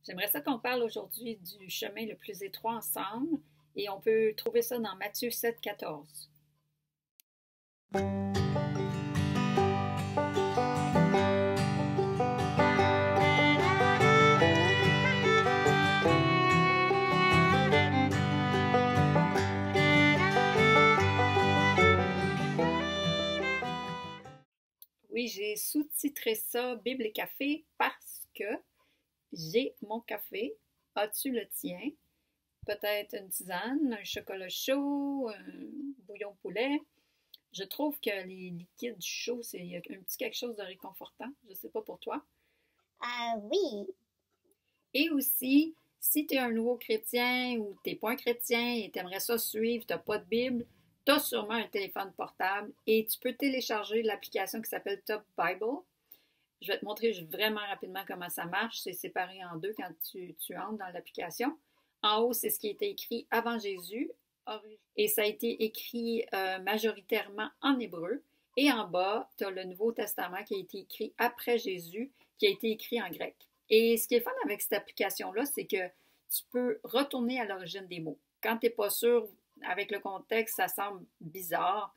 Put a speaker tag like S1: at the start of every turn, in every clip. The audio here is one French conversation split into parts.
S1: J'aimerais ça qu'on parle aujourd'hui du chemin le plus étroit ensemble et on peut trouver ça dans Matthieu 7, 14. Oui, j'ai sous-titré ça Bible et café parce que j'ai mon café. As-tu le tien? Peut-être une tisane, un chocolat chaud, un bouillon de poulet. Je trouve que les liquides chauds, c'est un petit quelque chose de réconfortant. Je ne sais pas pour toi.
S2: Oui.
S1: Et aussi, si tu es un nouveau chrétien ou tu n'es pas un chrétien et tu aimerais ça suivre, tu n'as pas de Bible, tu as sûrement un téléphone portable et tu peux télécharger l'application qui s'appelle Top Bible. Je vais te montrer vraiment rapidement comment ça marche. C'est séparé en deux quand tu entres dans l'application. En haut, c'est ce qui a été écrit avant Jésus et ça a été écrit majoritairement en hébreu. Et en bas, tu as le Nouveau Testament qui a été écrit après Jésus, qui a été écrit en grec. Et ce qui est fun avec cette application-là, c'est que tu peux retourner à l'origine des mots. Quand tu n'es pas sûr, avec le contexte, ça semble bizarre.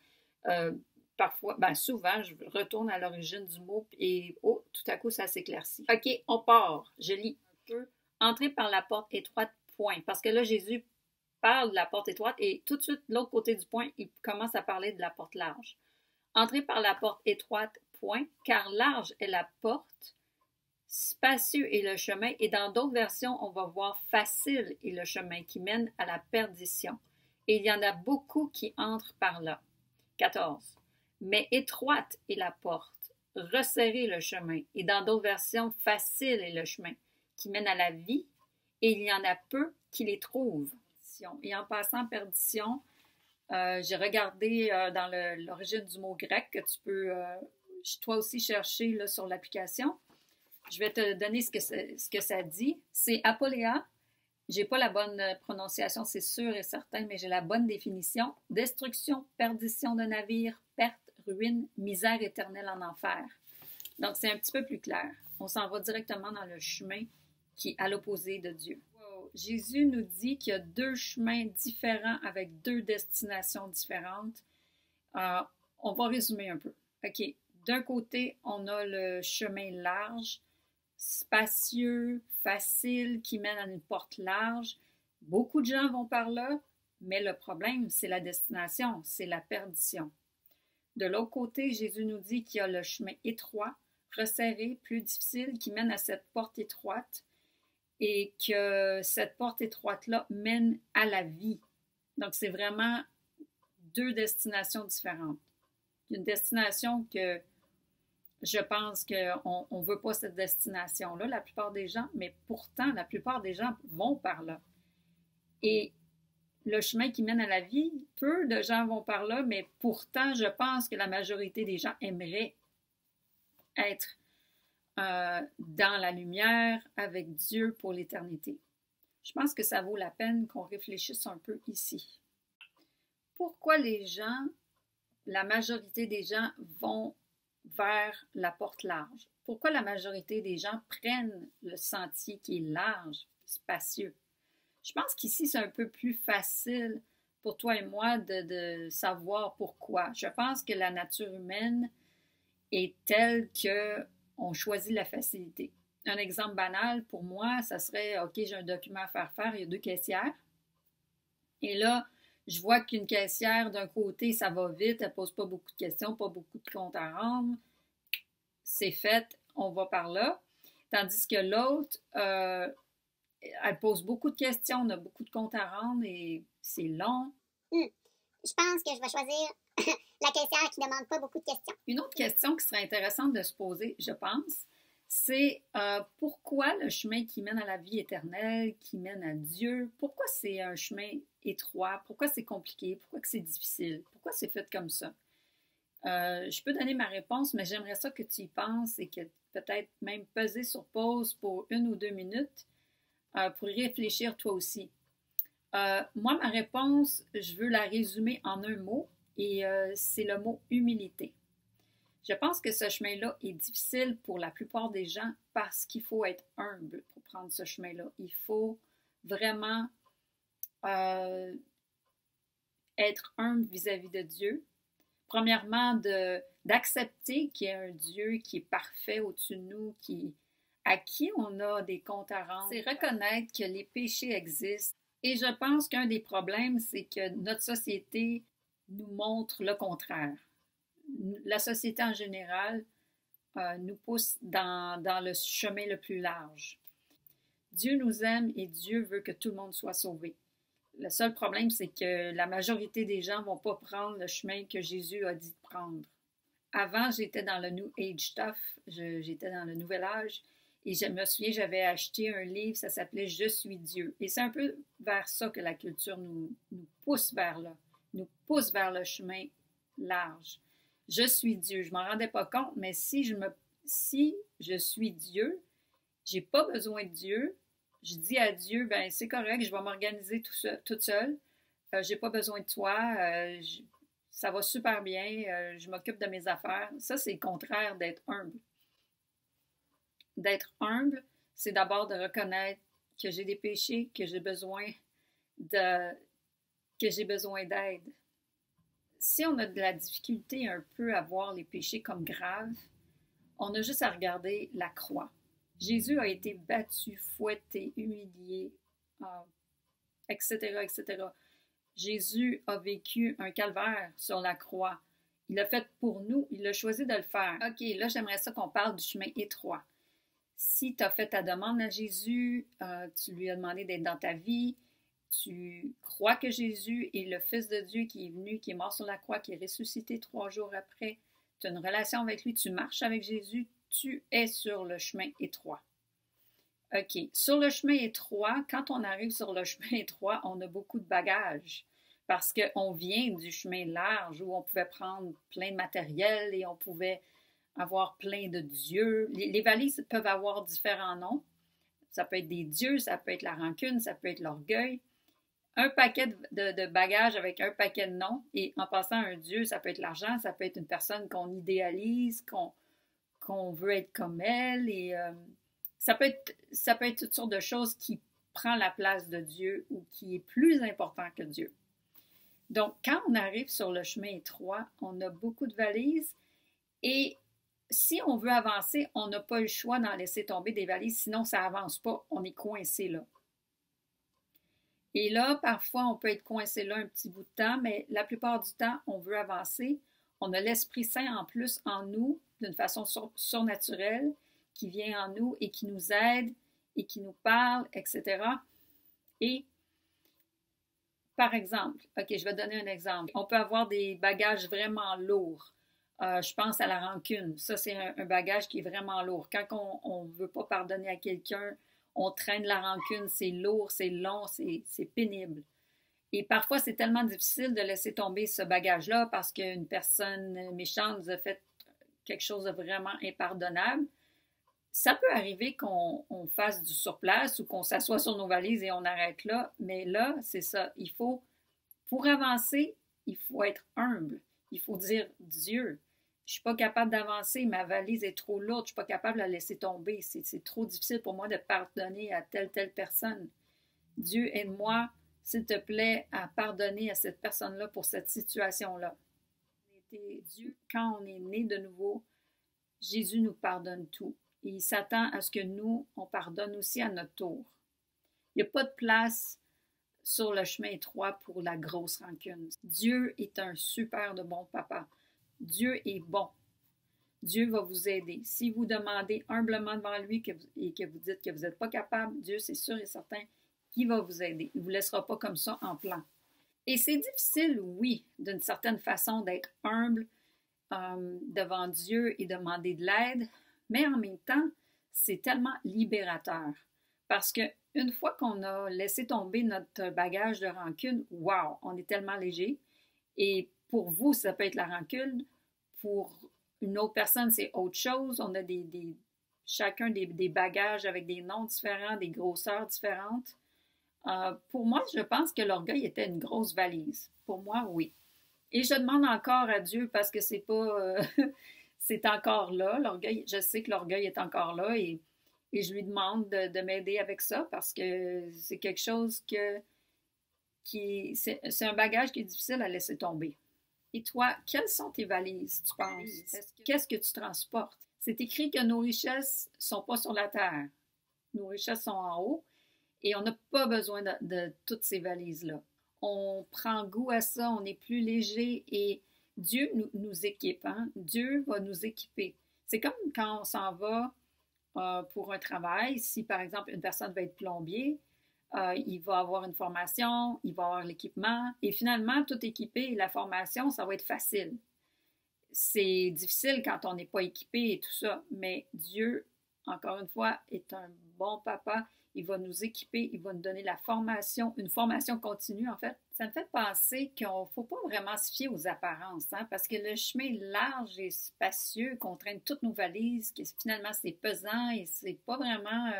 S1: Parfois, souvent, je retourne à l'origine du mot et tout à coup, ça s'éclaircit. OK, on part. Je lis un peu. Entrer par la porte étroite, point. Parce que là, Jésus parle de la porte étroite et tout de suite, de l'autre côté du point, il commence à parler de la porte large. Entrez par la porte étroite, point, car large est la porte, spacieux est le chemin, et dans d'autres versions, on va voir facile est le chemin qui mène à la perdition. Et il y en a beaucoup qui entrent par là. 14. Mais étroite est la porte, resserré le chemin, et dans d'autres versions, facile est le chemin qui mène à la vie, et il y en a peu qui les trouvent. Et en passant perdition, j'ai regardé dans l'origine du mot grec que tu peux toi aussi chercher là, sur l'application. Je vais te donner ce que ça dit. C'est apoléa. J'ai pas la bonne prononciation, c'est sûr et certain, mais j'ai la bonne définition. Destruction, perdition de navire, perte, ruine, misère éternelle en enfer. Donc, c'est un petit peu plus clair. On s'en va directement dans le chemin qui est à l'opposé de Dieu. Wow. Jésus nous dit qu'il y a deux chemins différents avec deux destinations différentes. On va résumer un peu. OK. D'un côté, on a le chemin large, spacieux, facile, qui mène à une porte large. Beaucoup de gens vont par là, mais le problème, c'est la destination, c'est la perdition. De l'autre côté, Jésus nous dit qu'il y a le chemin étroit, resserré, plus difficile, qui mène à cette porte étroite et que cette porte étroite-là mène à la vie. Donc, c'est vraiment deux destinations différentes. Une destination que je pense qu'on ne veut pas cette destination-là, la plupart des gens, mais pourtant, la plupart des gens vont par là. Et le chemin qui mène à la vie, peu de gens vont par là, mais pourtant, je pense que la majorité des gens aimeraient être dans la lumière avec Dieu pour l'éternité. Je pense que ça vaut la peine qu'on réfléchisse un peu ici. Pourquoi la majorité des gens vont vers la porte large? Pourquoi la majorité des gens prennent le sentier qui est large, spacieux? Je pense qu'ici, c'est un peu plus facile pour toi et moi de savoir pourquoi. Je pense que la nature humaine est telle qu'on choisit la facilité. Un exemple banal pour moi, ça serait, OK, j'ai un document à faire, il y a deux caissières. Et là, je vois qu'une caissière, d'un côté, ça va vite, elle ne pose pas beaucoup de questions, pas beaucoup de comptes à rendre. C'est fait, on va par là. Tandis que l'autre, elle pose beaucoup de questions, on a beaucoup de comptes à rendre et c'est long.
S2: Je pense que je vais choisir la caissière qui ne demande pas beaucoup de questions.
S1: Une autre question qui serait intéressante de se poser, je pense, c'est pourquoi le chemin qui mène à la vie éternelle, qui mène à Dieu, pourquoi c'est un chemin étroit, pourquoi c'est compliqué, pourquoi c'est difficile, pourquoi c'est fait comme ça? Je peux donner ma réponse, mais j'aimerais ça que tu y penses et que peut-être même peser sur pause pour 1 ou 2 minutes pour y réfléchir toi aussi. Moi, ma réponse, je veux la résumer en un mot et c'est le mot humilité. Je pense que ce chemin-là est difficile pour la plupart des gens parce qu'il faut être humble pour prendre ce chemin-là. Il faut vraiment être humble vis-à-vis de Dieu. Premièrement, d'accepter qu'il y a un Dieu qui est parfait au-dessus de nous, à qui on a des comptes à rendre. C'est reconnaître que les péchés existent. Et je pense qu'un des problèmes, c'est que notre société nous montre le contraire. La société en général nous pousse dans le chemin le plus large. Dieu nous aime et Dieu veut que tout le monde soit sauvé. Le seul problème, c'est que la majorité des gens ne vont pas prendre le chemin que Jésus a dit de prendre. Avant, j'étais dans le New Age stuff, j'étais dans le Nouvel Âge, et je me souviens, j'avais acheté un livre, ça s'appelait « Je suis Dieu ». Et c'est un peu vers ça que la culture nous pousse vers là, nous pousse vers le chemin large. Je suis Dieu, je ne m'en rendais pas compte, mais si je suis Dieu, je n'ai pas besoin de Dieu. Je dis à Dieu, ben c'est correct, je vais m'organiser toute seule. J'ai pas besoin de toi. Ça va super bien. Je m'occupe de mes affaires. Ça, c'est le contraire d'être humble. D'être humble, c'est d'abord de reconnaître que j'ai des péchés, que j'ai besoin d'aide. Si on a de la difficulté un peu à voir les péchés comme graves, on a juste à regarder la croix. Jésus a été battu, fouetté, humilié, etc., etc. Jésus a vécu un calvaire sur la croix. Il l'a fait pour nous, il a choisi de le faire. OK, là, j'aimerais ça qu'on parle du chemin étroit. Si tu as fait ta demande à Jésus, tu lui as demandé d'être dans ta vie, tu crois que Jésus est le Fils de Dieu qui est venu, qui est mort sur la croix, qui est ressuscité 3 jours après, tu as une relation avec lui, tu marches avec Jésus, tu es sur le chemin étroit. OK. Sur le chemin étroit, quand on arrive sur le chemin étroit, on a beaucoup de bagages parce qu'on vient du chemin large où on pouvait prendre plein de matériel et on pouvait avoir plein de dieux. Les valises peuvent avoir différents noms. Ça peut être des dieux, ça peut être la rancune, ça peut être l'orgueil. Un paquet de bagages avec un paquet de noms. Et en passant un dieu, ça peut être l'argent, ça peut être une personne qu'on idéalise, qu'on veut être comme elle. Et ça peut être toutes sortes de choses qui prend la place de Dieu ou qui est plus important que Dieu. Donc, quand on arrive sur le chemin étroit, on a beaucoup de valises et si on veut avancer, on n'a pas le choix d'en laisser tomber des valises, sinon ça n'avance pas, on est coincé là. Et là, parfois, on peut être coincé là un petit bout de temps, mais la plupart du temps, on veut avancer. On a l'Esprit Saint en plus en nous, d'une façon surnaturelle, qui vient en nous et qui nous aide et qui nous parle, etc. Et, par exemple, OK, je vais donner un exemple. On peut avoir des bagages vraiment lourds. Je pense à la rancune. Ça, c'est un bagage qui est vraiment lourd. Quand on ne veut pas pardonner à quelqu'un, on traîne la rancune, c'est lourd, c'est long, c'est pénible. Et parfois, c'est tellement difficile de laisser tomber ce bagage-là parce qu'une personne méchante nous a fait quelque chose de vraiment impardonnable. Ça peut arriver qu'on fasse du surplace ou qu'on s'assoie sur nos valises et on arrête là. Mais là, c'est ça. Pour avancer, il faut être humble. Il faut dire, Dieu, je ne suis pas capable d'avancer, ma valise est trop lourde, je ne suis pas capable de la laisser tomber. C'est trop difficile pour moi de pardonner à telle personne. Dieu, aide-moi, s'il te plaît, à pardonner à cette personne-là pour cette situation-là. Dieu, quand on est né de nouveau, Jésus nous pardonne tout. Et il s'attend à ce que nous, on pardonne aussi à notre tour. Il n'y a pas de place sur le chemin étroit pour la grosse rancune. Dieu est un super de bon papa. Dieu est bon. Dieu va vous aider. Si vous demandez humblement devant lui et que vous dites que vous n'êtes pas capable, Dieu, c'est sûr et certain qu'il va vous aider. Il ne vous laissera pas comme ça en plan. Et c'est difficile, oui, d'une certaine façon, d'être humble devant Dieu et demander de l'aide, mais en même temps, c'est tellement libérateur. Parce qu'une fois qu'on a laissé tomber notre bagage de rancune, wow, on est tellement léger. Et pour vous, ça peut être la rancune. Pour une autre personne, c'est autre chose. On a chacun des bagages avec des noms différents, des grosseurs différentes. Pour moi, je pense que l'orgueil était une grosse valise. Pour moi, oui. Et je demande encore à Dieu parce que c'est pas... c'est encore là, l'orgueil. Je sais que l'orgueil est encore là et et je lui demande de m'aider avec ça parce que c'est quelque chose c'est un bagage qui est difficile à laisser tomber. Et toi, quelles sont tes valises, tu penses? Qu'est-ce que tu transportes? C'est écrit que nos richesses ne sont pas sur la terre. Nos richesses sont en haut et on n'a pas besoin de toutes ces valises-là. On prend goût à ça, on est plus léger et Dieu nous équipe. Hein? Dieu va nous équiper. C'est comme quand on s'en va pour un travail. Si, par exemple, une personne va être plombier, il va avoir une formation, il va avoir l'équipement et finalement, tout équipé, la formation, ça va être facile. C'est difficile quand on n'est pas équipé et tout ça, mais Dieu, encore une fois, est un bon papa. Il va nous équiper, il va nous donner la formation, une formation continue en fait. Ça me fait penser qu'il ne faut pas vraiment se fier aux apparences, hein, parce que le chemin est large et spacieux, qu'on traîne toutes nos valises, que finalement c'est pesant et c'est pas vraiment,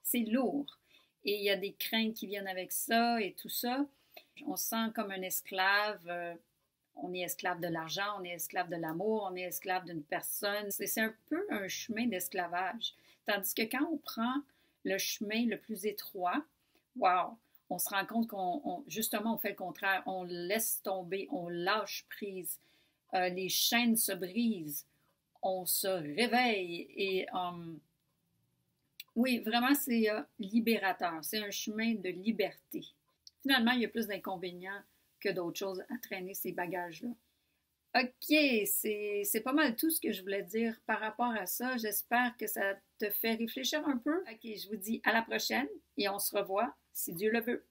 S1: c'est lourd. Et il y a des craintes qui viennent avec ça et tout ça. On se sent comme un esclave. On est esclave de l'argent, on est esclave de l'amour, on est esclave d'une personne. C'est un peu un chemin d'esclavage. Tandis que quand on prend le chemin le plus étroit, wow, on se rend compte justement, on fait le contraire. On laisse tomber, on lâche prise. Les chaînes se brisent. On se réveille et oui, vraiment, c'est libérateur. C'est un chemin de liberté. Finalement, il y a plus d'inconvénients que d'autres choses à traîner ces bagages-là. OK, c'est pas mal tout ce que je voulais dire par rapport à ça. J'espère que ça te fait réfléchir un peu. OK, je vous dis à la prochaine et on se revoit si Dieu le veut.